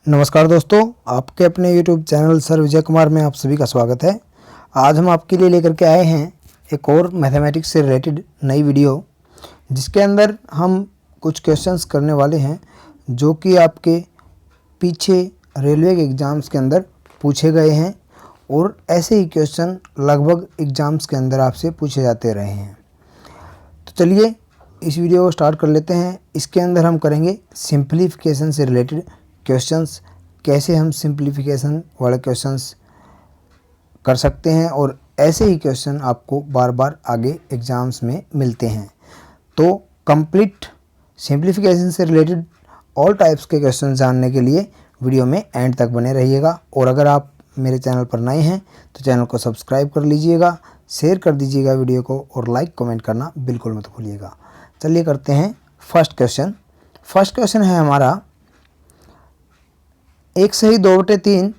नमस्कार दोस्तों, आपके अपने YouTube channel sir Vijay Kumar में आप सभी का स्वागत है। आज हम आपके लिए लेकर के आए हैं एक और मैथमेटिक्स से रिलेटेड नई वीडियो, जिसके अंदर हम कुछ क्वेश्चंस करने वाले हैं जो कि आपके पीछे रेलवे के एग्ज़ाम्स के अंदर पूछे गए हैं और ऐसे ही क्वेश्चन लगभग एग्ज़ाम्स के अंदर आपसे पूछे जाते रहे हैं। तो चलिए इस वीडियो को स्टार्ट कर लेते हैं। इसके अंदर हम करेंगे सिंप्लीफिकेशन से रिलेटेड क्वेश्चंस, कैसे हम सिंप्लीफिकेशन वाले क्वेश्चंस कर सकते हैं और ऐसे ही क्वेश्चन आपको बार बार आगे एग्ज़ाम्स में मिलते हैं। तो कंप्लीट सिंप्लीफिकेशन से रिलेटेड ऑल टाइप्स के क्वेश्चन जानने के लिए वीडियो में एंड तक बने रहिएगा। और अगर आप मेरे चैनल पर नए हैं तो चैनल को सब्सक्राइब कर लीजिएगा, शेयर कर दीजिएगा वीडियो को और लाइक कमेंट करना बिल्कुल मत भूलिएगा। चलिए करते हैं फर्स्ट क्वेश्चन। फर्स्ट क्वेश्चन है हमारा, 1 सही 2/3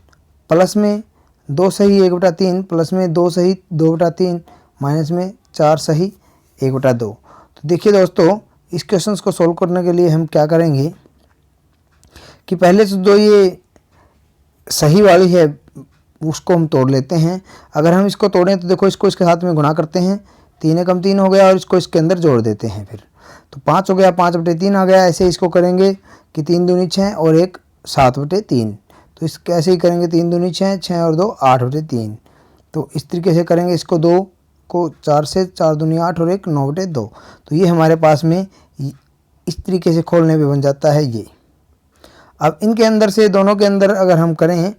प्लस में 2 सही 1/3 प्लस में 2 सही 2/3 माइनस में 4 सही 1/2। तो देखिए दोस्तों, इस क्वेश्चन को सोल्व करने के लिए हम क्या करेंगे कि पहले तो जो ये सही वाली है उसको हम तोड़ लेते हैं। अगर हम इसको तोड़ें तो देखो, इसको इसके साथ में गुणा करते हैं, 3 एकम 3 हो गया और इसको इसके अंदर जोड़ देते हैं। फिर तो 5 हो गया, 5/3 आ गया। ऐसे इसको करेंगे कि 3 दूनी 6 और 1 7/3। तो इस कैसे ही करेंगे, 3 दूनी 6, 6 और 2 8/3। तो इस तरीके से करेंगे। इसको 2 को 4 से, 4 दूनी 8 और 1 9/2। तो ये हमारे पास में इस तरीके से खोलने पे बन जाता है ये। अब इनके अंदर से दोनों के अंदर अगर हम करें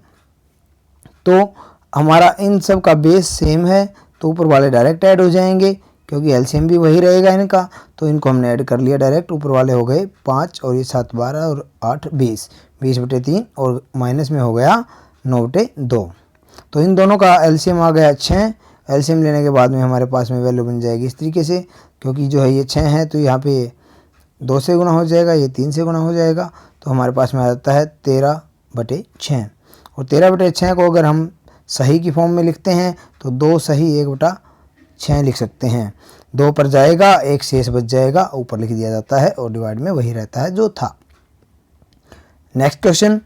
तो हमारा इन सब का बेस सेम है, तो ऊपर वाले डायरेक्ट ऐड हो जाएंगे क्योंकि एलसीएम भी वही रहेगा इनका। तो इनको हमने ऐड कर लिया डायरेक्ट। ऊपर वाले हो गए 5 और ये 7 12 और 8 20, 20/3 और माइनस में हो गया 9/2। तो इन दोनों का एलसीएम आ गया 6। एलसीएम लेने के बाद में हमारे पास में वैल्यू बन जाएगी इस तरीके से, क्योंकि जो है ये 6 है तो यहाँ पे 2 से गुना हो जाएगा, ये 3 से गुना हो जाएगा। तो हमारे पास में आ जाता है 13/6। और 13/6 को अगर हम सही की फॉर्म में लिखते हैं तो 2 सही 1/6 लिख सकते हैं। 2 पर जाएगा, 1 शेष बच जाएगा, ऊपर लिख दिया जाता है और डिवाइड में वही रहता है जो था। नेक्स्ट क्वेश्चन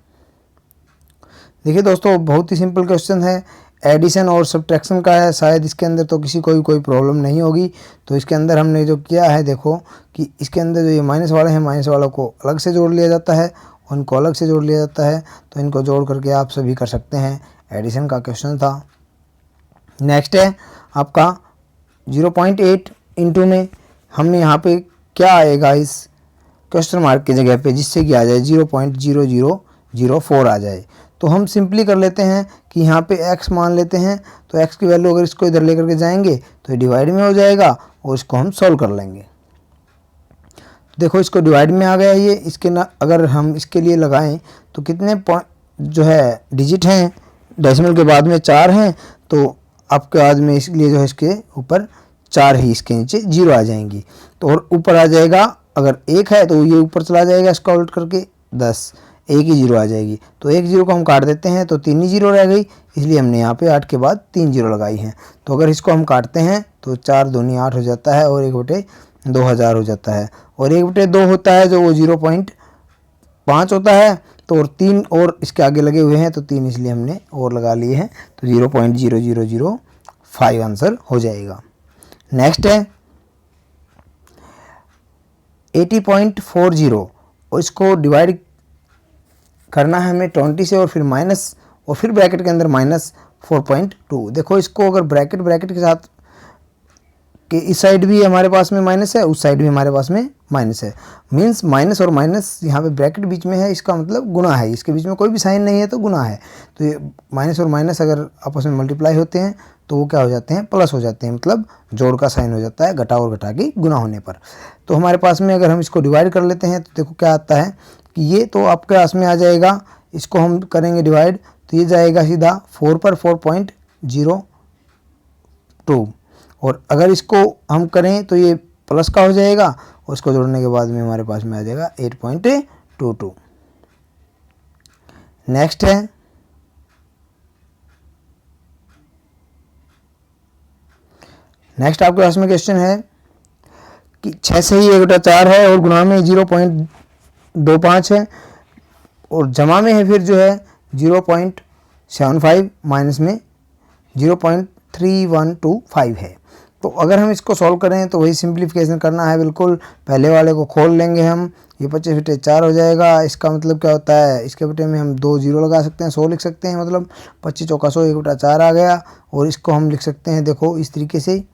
देखिए दोस्तों, बहुत ही सिंपल क्वेश्चन है, एडिशन और सब्ट्रैक्शन का है। शायद इसके अंदर तो किसी को भी कोई प्रॉब्लम नहीं होगी। तो इसके अंदर हमने जो किया है, देखो कि इसके अंदर जो ये माइनस वाले हैं, माइनस वालों को अलग से जोड़ लिया जाता है, उनको अलग से जोड़ लिया जाता है। तो इनको जोड़ करके आप सभी कर सकते हैं। एडिशन का क्वेश्चन था। नेक्स्ट है आपका 0.8 इंटू में हमने यहाँ पे क्या आएगा इस क्वेश्चन मार्क की जगह पे, जिससे कि आ जाए 0.0004 आ जाए। तो हम सिंपली कर लेते हैं कि यहाँ पे x मान लेते हैं। तो x की वैल्यू अगर इसको इधर लेकर के जाएंगे तो ये डिवाइड में हो जाएगा और इसको हम सॉल्व कर लेंगे। देखो इसको डिवाइड में आ गया ये। इसके ना अगर हम इसके लिए लगाएं तो कितने जो है डिजिट हैं, डेसिमल के बाद में 4 हैं। तो आपके आज में इसलिए जो है इसके ऊपर 4 ही, इसके नीचे 0 आ जाएंगी। तो और ऊपर आ जाएगा, अगर 1 है तो ये ऊपर चला जाएगा इसका उल्ट करके 10, 1 ही 0 आ जाएगी। तो 1 0 को हम काट देते हैं तो 3 ही 0 रह गई, इसलिए हमने यहाँ पे 8 के बाद 3 0 लगाई हैं। तो अगर इसको हम काटते हैं तो 4 दूनी 8 हो जाता है और 1/2000 हो जाता है। और 1/2 होता है जो वो 0.5 होता है। तो और 3 और इसके आगे लगे हुए हैं तो 3 इसलिए हमने और लगा लिए हैं। तो 0.0005 आंसर हो जाएगा। नेक्स्ट है 80.40 और इसको डिवाइड करना है हमें 20 से और फिर माइनस और फिर ब्रैकेट के अंदर -4.2। देखो इसको अगर ब्रैकेट के साथ कि इस साइड भी हमारे पास में माइनस है, उस साइड भी हमारे पास में माइनस है, मीन्स माइनस और माइनस यहाँ पे ब्रैकेट बीच में है, इसका मतलब गुना है। इसके बीच में कोई भी साइन नहीं है तो गुना है। तो ये माइनस और माइनस अगर आपस में मल्टीप्लाई होते हैं तो वो क्या हो जाते हैं, प्लस हो जाते हैं, मतलब जोड़ का साइन हो जाता है, घटा और घटा की गुना होने पर। तो हमारे पास में अगर हम इसको डिवाइड कर लेते हैं तो देखो क्या आता है कि ये तो आपके पास में आ जाएगा। इसको हम करेंगे डिवाइड तो ये जाएगा सीधा 4 पर 4.02। और अगर इसको हम करें तो ये प्लस का हो जाएगा और इसको जोड़ने के बाद में हमारे पास में आ जाएगा 8.22। नेक्स्ट है आपके पास में क्वेश्चन है कि 6 से ही 1/4 है और गुणा में 0.25 है। और जमा में है फिर जो है 0.75 माइनस में 0.3125 है। तो अगर हम इसको सॉल्व करें तो वही सिंप्लीफिकेशन करना है बिल्कुल। पहले वाले को खोल लेंगे हम, ये 25 बटे 4 हो जाएगा। इसका मतलब क्या होता है, इसके बटे में हम 2 जीरो लगा सकते हैं, 100 लिख सकते हैं, मतलब 25 चौका 100 1 बटा 4 आ गया। और इसको हम लिख सकते हैं देखो इस तरीके से,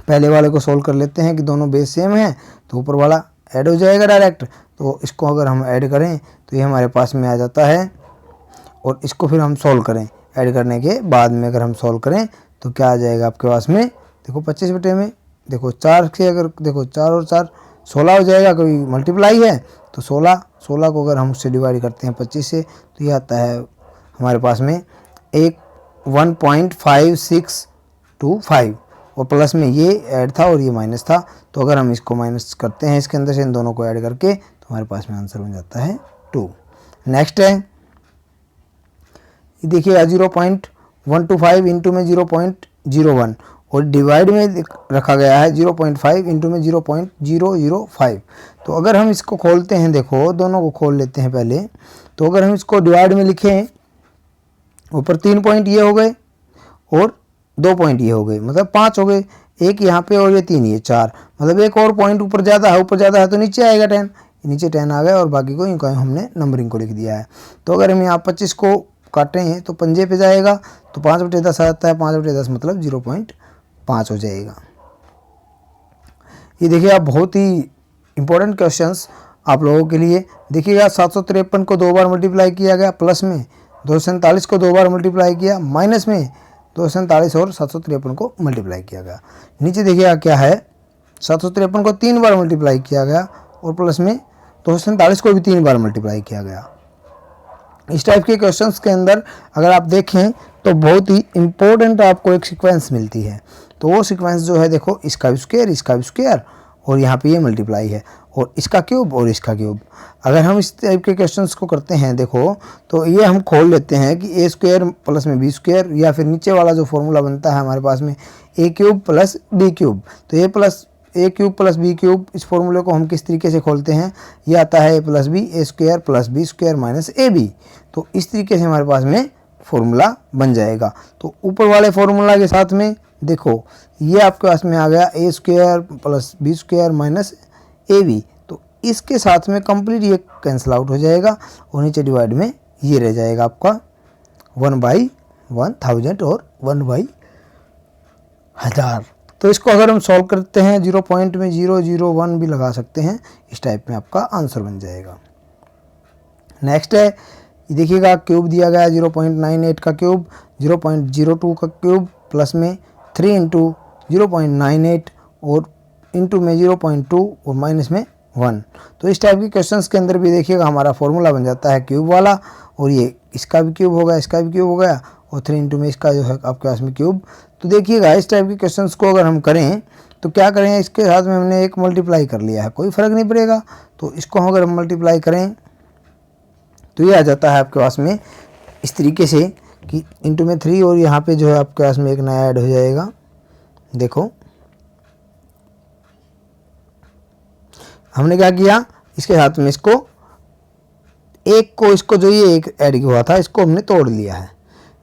पहले वाले को सॉल्व कर लेते हैं कि दोनों बेस सेम है तो ऊपर वाला ऐड हो जाएगा डायरेक्ट। तो इसको अगर हम ऐड करें तो ये हमारे पास में आ जाता है, और इसको फिर हम सॉल्व करें, ऐड करने के बाद में अगर हम सॉल्व करें तो क्या आ जाएगा आपके पास में, देखो 25 बटे में देखो 4 से अगर देखो 4 और 4 16 हो जाएगा, कोई मल्टीप्लाई है तो 16 को अगर हम उससे डिवाइड करते हैं 25 से तो ये आता है हमारे पास में 1.5625, और प्लस में ये ऐड था और ये माइनस था। तो अगर हम इसको माइनस करते हैं इसके अंदर से, इन दोनों को ऐड करके, तो हमारे पास में आंसर बन जाता है 2। नेक्स्ट है ये देखिएगा 0.125 इंटू में 0.01 और डिवाइड में रखा गया है 0.5 इंटू में 0.005। तो अगर हम इसको खोलते हैं, देखो दोनों को खोल लेते हैं पहले। तो अगर हम इसको डिवाइड में लिखें, ऊपर 3 पॉइंट ये हो गए और 2 पॉइंट ये हो गए, मतलब 5 हो गए, एक यहाँ पे और ये 3 ये 4, मतलब एक और पॉइंट ऊपर ज़्यादा है तो नीचे आएगा 10, नीचे 10 आ गया और बाकी को यूँ हमने नंबरिंग को लिख दिया है। तो अगर हम यहाँ 25 को काटें तो पंजे पे जाएगा तो 5 बटे 10 आता है, 5 बटे 10 मतलब 0.5 हो जाएगा। ये देखिए आप बहुत ही इंपॉर्टेंट क्वेश्चंस आप लोगों के लिए। देखिएगा 753 को 2 बार मल्टीप्लाई किया गया, प्लस में 247 को 2 बार मल्टीप्लाई किया, माइनस में 247 और 753 को मल्टीप्लाई किया गया। नीचे देखिएगा क्या है, 753 को 3 बार मल्टीप्लाई किया गया और प्लस में 247 को भी 3 बार मल्टीप्लाई किया गया। इस टाइप के क्वेश्चंस के अंदर अगर आप देखें तो बहुत ही इम्पोर्टेंट आपको एक सीक्वेंस मिलती है। तो वो सीक्वेंस जो है देखो, इसका भी स्क्वायर और यहाँ पे ये मल्टीप्लाई है, और इसका क्यूब और इसका क्यूब। अगर हम इस टाइप के क्वेश्चंस को करते हैं देखो, तो ये हम खोल लेते हैं कि ए स्क्वायर प्लस में बी स्क्वायर, या फिर नीचे वाला जो फॉर्मूला बनता है हमारे पास में ए क्यूब प्लस बी क्यूब। तो ए क्यूब प्लस बी क्यूब, इस फॉर्मूले को हम किस तरीके से खोलते हैं, ये आता है a plus b, a square plus b square minus a b. तो इस तरीके से हमारे पास में फॉर्मूला बन जाएगा। तो ऊपर वाले फॉर्मूला के साथ में देखो ये आपके पास में आ गया a square plus b square minus a b. तो इसके साथ में कंप्लीट ये कैंसिल आउट हो जाएगा और नीचे डिवाइड में ये रह जाएगा आपका 1/1000 और 1/1000। तो इसको अगर हम सॉल्व करते हैं 0.001 भी लगा सकते हैं, इस टाइप में आपका आंसर बन जाएगा। नेक्स्ट है देखिएगा क्यूब दिया गया है 0.98 का क्यूब, 0.02 का क्यूब, प्लस में 3 इंटू 0.98 और इंटू में 0.2 और माइनस में 1। तो इस टाइप के क्वेश्चंस के अंदर भी देखिएगा हमारा फॉर्मूला बन जाता है क्यूब वाला, और ये इसका भी क्यूब होगा, इसका भी क्यूब हो गया, और 3 इंटू में इसका जो है आपके पास में क्यूब। तो देखिएगा इस टाइप के क्वेश्चंस को अगर हम करें तो क्या करें, इसके साथ में हमने एक मल्टीप्लाई कर लिया है, कोई फ़र्क नहीं पड़ेगा। तो इसको अगर हम मल्टीप्लाई करें तो ये आ जाता है आपके पास में इस तरीके से कि इंटू में 3 और यहाँ पे जो है आपके पास में एक नया ऐड हो जाएगा। देखो हमने क्या किया, इसके साथ में इसको जो ये एक ऐड हुआ था इसको हमने तोड़ लिया है,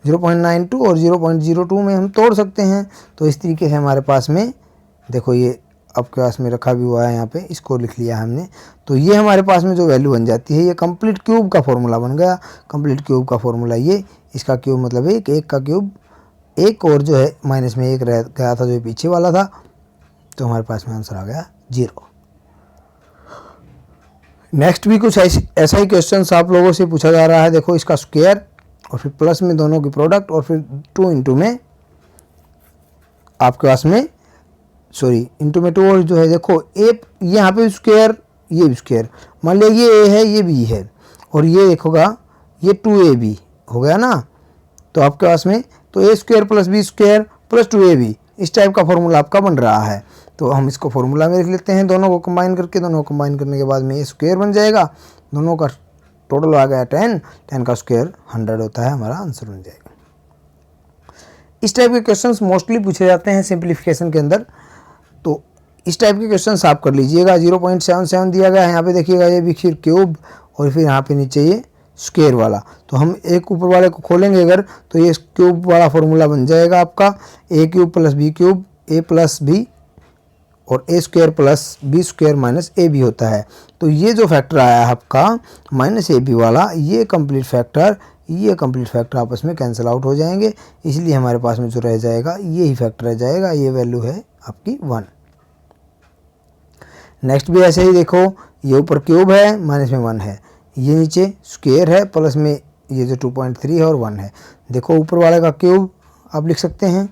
0.92 और 0.02 में हम तोड़ सकते हैं। तो इस तरीके से हमारे पास में देखो ये आपके पास में रखा भी हुआ है, यहाँ पे इसको लिख लिया हमने। तो ये हमारे पास में जो वैल्यू बन जाती है, ये कंप्लीट क्यूब का फॉर्मूला बन गया। कंप्लीट क्यूब का फॉर्मूला ये, इसका क्यूब मतलब एक का क्यूब एक, और जो है माइनस में एक रह गया था जो पीछे वाला था, तो हमारे पास में आंसर आ गया 0। नेक्स्ट भी कुछ ऐसा ही क्वेश्चन आप लोगों से पूछा जा रहा है। देखो इसका स्क्वायर और फिर प्लस में दोनों की प्रोडक्ट, और फिर 2 इंटू में आपके पास में इंटू में 2, और जो है देखो ए यहाँ पे स्क्वायर, ये भी स्क्वायर, मान लिया ये ए है ये बी है, और ये देखोगा ये 2ab हो गया ना। तो आपके पास में तो a square plus b square plus 2ab, इस टाइप का फॉर्मूला आपका बन रहा है। तो हम इसको फॉर्मूला में लिख लेते हैं, दोनों को कंबाइन करने के बाद में ये स्क्वायर बन जाएगा, दोनों का टोटल आ गया 10 का स्क्वायर 100 होता है, हमारा आंसर बन जाएगा। इस टाइप के क्वेश्चंस मोस्टली पूछे जाते हैं सिंप्लीफिकेशन के अंदर। तो इस टाइप के क्वेश्चंस आप कर लीजिएगा। 0.77 दिया गया है, यहाँ पे देखिएगा ये भी फिर क्यूब और फिर यहाँ पे नीचे ये स्क्वायर वाला। तो हम एक ऊपर वाले को खोलेंगे अगर, तो ये क्यूब वाला फॉर्मूला बन जाएगा आपका a cube plus b cube a plus b और a square plus b square minus a b होता है। तो ये जो फैक्टर आया है आपका माइनस ए बी वाला, ये कंप्लीट फैक्टर आपस में कैंसिल आउट हो जाएंगे, इसलिए हमारे पास में जो रह जाएगा यही फैक्टर रह जाएगा, ये वैल्यू है आपकी 1। नेक्स्ट भी ऐसे ही देखो, ये ऊपर क्यूब है माइनस में 1 है, ये नीचे स्क्वायर है प्लस में ये जो 2.3 है और 1 है। देखो ऊपर वाले का क्यूब आप लिख सकते हैं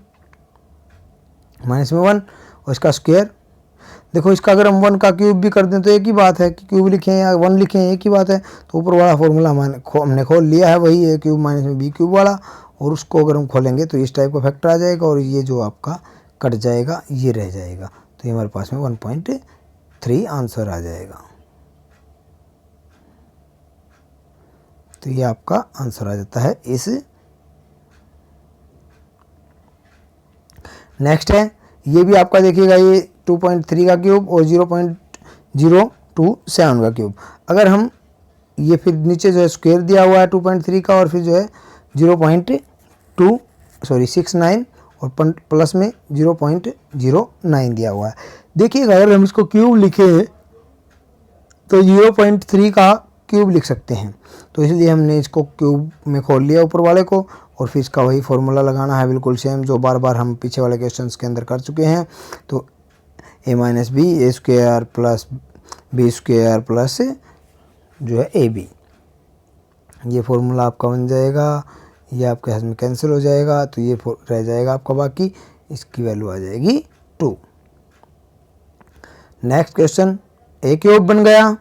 माइनस में 1 और इसका स्क्वायर। देखो इसका अगर हम 1 का क्यूब भी कर दें तो एक ही बात है कि क्यूब लिखें या 1 लिखें, एक ही बात है। तो ऊपर वाला फॉर्मूला हमने खोल लिया है, वही ए क्यूब माइनस में बी क्यूब वाला, और उसको अगर हम खोलेंगे तो इस टाइप का फैक्टर आ जाएगा और ये जो आपका कट जाएगा ये रह जाएगा। तो ये हमारे पास में 1.3 आंसर आ जाएगा। तो ये आपका आंसर आ जाता है इस। नेक्स्ट है, ये भी आपका देखिएगा, ये 2.3 का क्यूब और 0.027 का क्यूब। अगर हम ये फिर नीचे जो है स्क्वायर दिया हुआ है 2.3 का और फिर जो है 0.69 और प्लस में 0.09 दिया हुआ है। देखिएगा अगर हम इसको क्यूब लिखें तो 0.3 का क्यूब लिख सकते हैं, तो इसलिए हमने इसको क्यूब में खोल लिया ऊपर वाले को और फिर इसका वही फॉर्मूला लगाना है बिल्कुल सेम जो बार बार हम पीछे वाले क्वेश्चंस के अंदर कर चुके हैं। तो a minus b a square plus b square plus जो है ए बी, ये फॉर्मूला आपका बन जाएगा, ये आपके हाथ में कैंसिल हो जाएगा, तो ये रह जाएगा आपका बाकी, इसकी वैल्यू आ जाएगी 2। नेक्स्ट क्वेश्चन, ए क्यूब बन गया,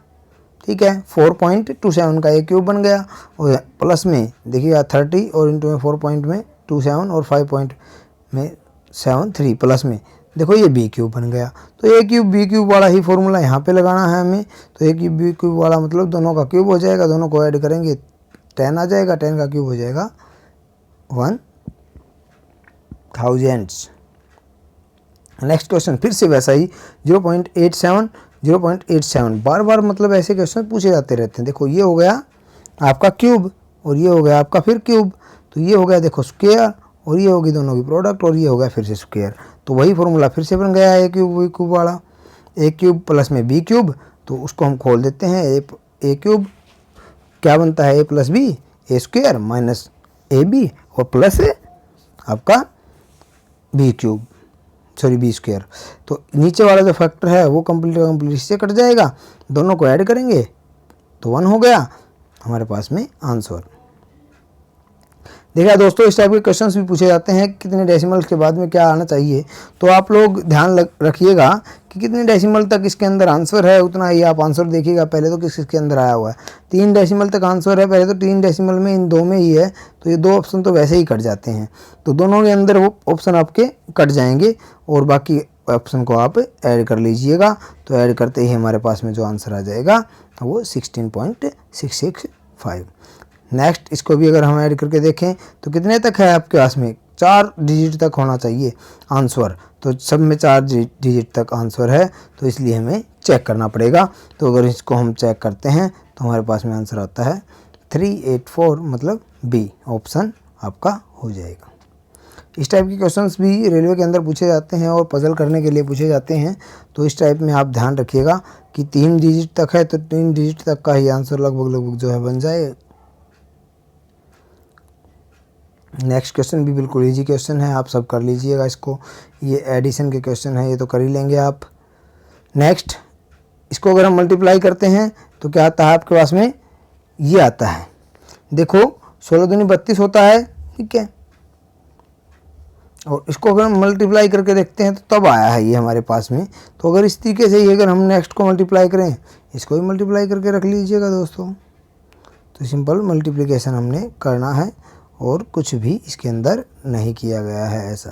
ठीक है, 4.27 का ए क्यूब बन गया और प्लस में देखिएगा 30 और इंटू में 4.27 और 5.73 प्लस में देखो ये बी क्यूब बन गया। तो ए क्यूब बी क्यूब वाला ही फॉर्मूला यहाँ पे लगाना है हमें। तो ए क्यूब बी क्यूब वाला मतलब दोनों का क्यूब हो जाएगा, दोनों को ऐड करेंगे 10 आ जाएगा, 10 का क्यूब हो जाएगा 1000। नेक्स्ट क्वेश्चन फिर से वैसा ही 0.87 बार बार मतलब ऐसे क्वेश्चन पूछे जाते रहते हैं। देखो ये हो गया आपका क्यूब और ये हो गया आपका फिर क्यूब, तो ये हो गया देखो स्क्वायर और ये होगी दोनों की प्रोडक्ट और ये हो गया फिर से स्क्वायर। तो वही फॉर्मूला फिर से बन गया है ए क्यूब बी क्यूब वाला, ए क्यूब प्लस में बी क्यूब, तो उसको हम खोल देते हैं। ए क्यूब क्या बनता है, a plus b a square minus a b और प्लस आपका b cube sorry b square. तो नीचे वाला जो फैक्टर है वो कंप्लीट इससे कट जाएगा, दोनों को ऐड करेंगे तो 1 हो गया हमारे पास में आंसर। देखिए दोस्तों इस टाइप के क्वेश्चंस भी पूछे जाते हैं कितने डेसिमल्स के बाद में क्या आना चाहिए, तो आप लोग ध्यान रखिएगा कि कितने डेसिमल तक इसके अंदर आंसर है उतना ही आप आंसर देखिएगा। पहले तो किसके अंदर आया हुआ है 3 डेसिमल तक आंसर है, पहले तो 3 डेसिमल में इन 2 में ही है, तो ये 2 ऑप्शन तो वैसे ही कट जाते हैं, तो दोनों के अंदर वो ऑप्शन आपके कट जाएंगे और बाकी ऑप्शन को आप ऐड कर लीजिएगा। तो ऐड करते ही हमारे पास में जो आंसर आ जाएगा वो 16.665। नेक्स्ट इसको भी अगर हम ऐड करके देखें तो कितने तक है आपके पास में, 4 डिजिट तक होना चाहिए आंसर, तो सब में 4 डिजिट तक आंसर है, तो इसलिए हमें चेक करना पड़ेगा। तो अगर इसको हम चेक करते हैं तो हमारे पास में आंसर आता है 384, मतलब बी ऑप्शन आपका हो जाएगा। इस टाइप के क्वेश्चंस भी रेलवे के अंदर पूछे जाते हैं और पजल करने के लिए पूछे जाते हैं, तो इस टाइप में आप ध्यान रखिएगा कि 3 डिजिट तक है तो 3 डिजिट तक का ही आंसर लगभग जो है बन जाए। नेक्स्ट क्वेश्चन भी बिल्कुल इजी क्वेश्चन है, आप सब कर लीजिएगा इसको, ये एडिशन के क्वेश्चन है, ये तो कर ही लेंगे आप। नेक्स्ट इसको अगर हम मल्टीप्लाई करते हैं तो क्या आता है आपके पास में, ये आता है देखो 16 दूनी 32 होता है, ठीक है, और इसको अगर हम मल्टीप्लाई करके देखते हैं तो तब आया है ये हमारे पास में। तो अगर इस तरीके से ही अगर हम नेक्स्ट को मल्टीप्लाई करें, इसको भी मल्टीप्लाई करके रख लीजिएगा दोस्तों। तो सिंपल मल्टीप्लिकेशन हमने करना है और कुछ भी इसके अंदर नहीं किया गया है ऐसा।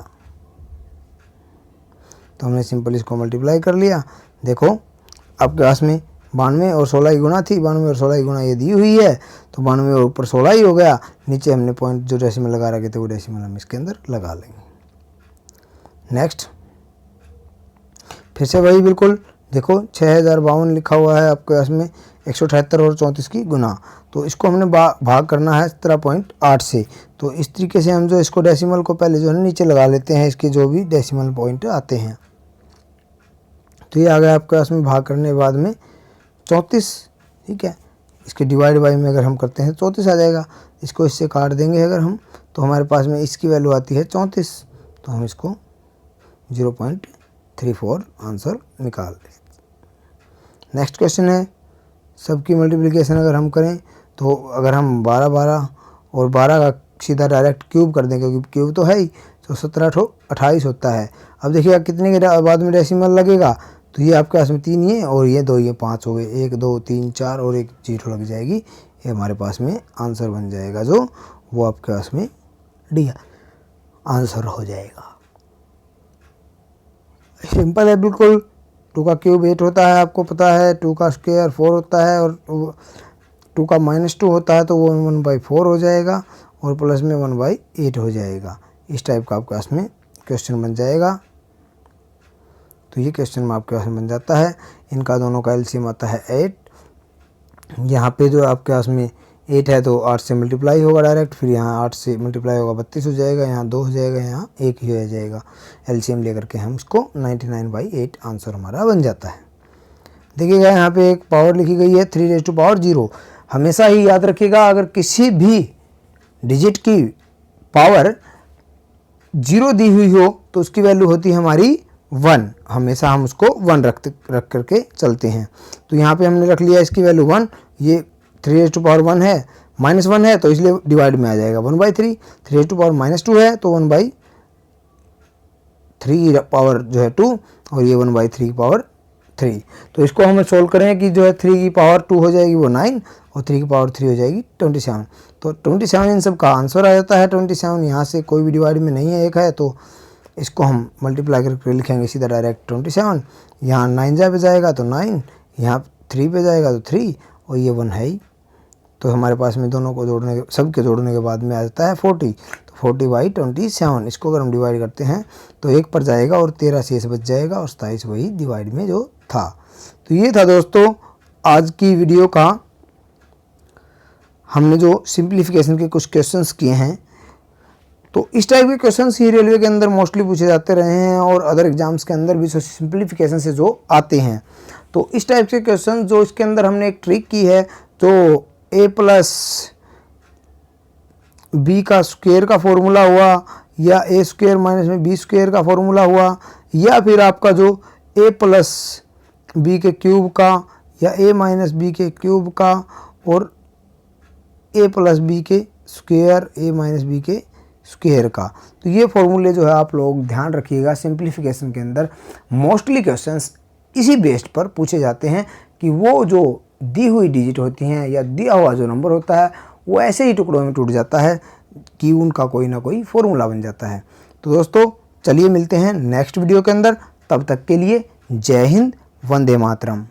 तो हमने सिंपल इसको मल्टीप्लाई कर लिया। देखो आपके पास में 92 और 16 की गुणा थी, 92 और 16 की गुणा ये दी हुई है, तो 92 और ऊपर 16 ही हो गया, नीचे हमने पॉइंट जो डेसिमल लगा रखे थे वो डेसिमल हम इसके अंदर लगा लेंगे। नेक्स्ट फिर से वही बिल्कुल देखो 6052 लिखा हुआ है आपके पास में, 178 और 34 की गुना। तो इसको हमने भाग करना है 17.8 से। तो इस तरीके से हम जो इसको डेसिमल को पहले जो है नीचे लगा लेते हैं, इसके जो भी डेसिमल पॉइंट आते हैं। तो ये आ गया आपके पास में भाग करने के बाद में 34, ठीक है। इसके डिवाइड बाई में अगर हम करते हैं 34 आ जाएगा। इसको इससे काट देंगे अगर हम, तो हमारे पास में इसकी वैल्यू आती है 34। तो हम इसको 0.34 आंसर निकाल दें। नेक्स्ट क्वेश्चन है, सबकी मल्टीप्लिकेशन अगर हम करें तो अगर हम 12 और 12 का सीधा डायरेक्ट क्यूब कर दें, क्योंकि क्यूब तो है ही, तो 17 28 होता है। अब देखिएगा कितने के बाद में डेसिमल लगेगा, तो ये आपके पास में 3 ये और ये 2, ये 5 हो गए। 1 2 3 4 और एक 0 लग जाएगी। ये हमारे पास में आंसर बन जाएगा, जो वो आपके पास में डी आंसर हो जाएगा। सिंपल है बिल्कुल। 2 का क्यूब 8 होता है, आपको पता है। 2 का स्क्वायर 4 होता है, और 2 का -2 होता है, तो वो 1/4 हो जाएगा, और प्लस में 1/8 हो जाएगा। इस टाइप का आपके पास में क्वेश्चन बन जाएगा। तो ये क्वेश्चन में आपके पास में बन जाता है। इनका दोनों का एलसीएम आता है 8। यहाँ पे जो आपके पास में 8 है तो 8 से मल्टीप्लाई होगा डायरेक्ट, फिर यहाँ 8 से मल्टीप्लाई होगा 32 हो जाएगा, यहाँ 2 हो जाएगा, यहाँ 1 ही हो जाएगा। एलसीएम लेकर के हम इसको 99/8 आंसर हमारा बन जाता है। देखिएगा यहाँ पे एक पावर लिखी गई है 3⁻0। हमेशा ही याद रखिएगा, अगर किसी भी डिजिट की पावर 0 दी हुई हो तो उसकी वैल्यू होती है हमारी 1। हमेशा हम उसको 1 रख करके चलते हैं। तो यहाँ पे हमने रख लिया इसकी वैल्यू 1। ये 3⁻1 है, -1 है, तो इसलिए डिवाइड में आ जाएगा 1/3। 3⁻2 है तो 1/3 पावर जो है 2, और ये 1/3 पावर 3। तो इसको हमें सोल्व करें कि जो है 3 की पावर 2 हो जाएगी वो 9, और 3 की पावर 3 हो जाएगी 27। तो 27 इन सब का आंसर आ जाता है 27। यहाँ से कोई भी डिवाइड में नहीं है, एक है, तो इसको हम मल्टीप्लाई करके लिखेंगे सीधा डायरेक्ट 27। यहाँ 9 पे जाएगा तो 9, यहाँ 3 पे जाएगा तो 3, और ये 1 है ही। तो हमारे पास में दोनों को जोड़ने के, सब के जोड़ने के बाद में आ जाता है 40। तो 40/27। इसको अगर हम डिवाइड करते हैं तो 1 पर जाएगा और 13 शेष बच जाएगा, और 27 वही डिवाइड में जो था। तो ये था दोस्तों आज की वीडियो का। हमने जो सिंप्लीफिकेशन के कुछ क्वेश्चंस किए हैं, तो इस टाइप के क्वेश्चंस ही रेलवे के अंदर मोस्टली पूछे जाते रहे हैं, और अदर एग्जाम्स के अंदर भी सिंप्लीफिकेशन से जो आते हैं। तो इस टाइप के क्वेश्चन जो इसके अंदर हमने एक ट्रिक की है, तो a+b का स्क्वायर का फॉर्मूला हुआ, या a² - b² का फॉर्मूला हुआ, या फिर आपका जो a+b के क्यूब का, या a - b के क्यूब का, और a+b के स्क्वायर, a - b के स्क्वायर का। तो ये फॉर्मूले जो है आप लोग ध्यान रखिएगा। सिंप्लीफिकेशन के अंदर मोस्टली क्वेश्चंस इसी बेस्ड पर पूछे जाते हैं कि वो जो दी हुई डिजिट होती हैं या दिया हुआ जो नंबर होता है वो ऐसे ही टुकड़ों में टूट जाता है कि उनका कोई ना कोई फॉर्मूला बन जाता है। तो दोस्तों चलिए मिलते हैं नेक्स्ट वीडियो के अंदर। तब तक के लिए जय हिंद, वंदे मातरम।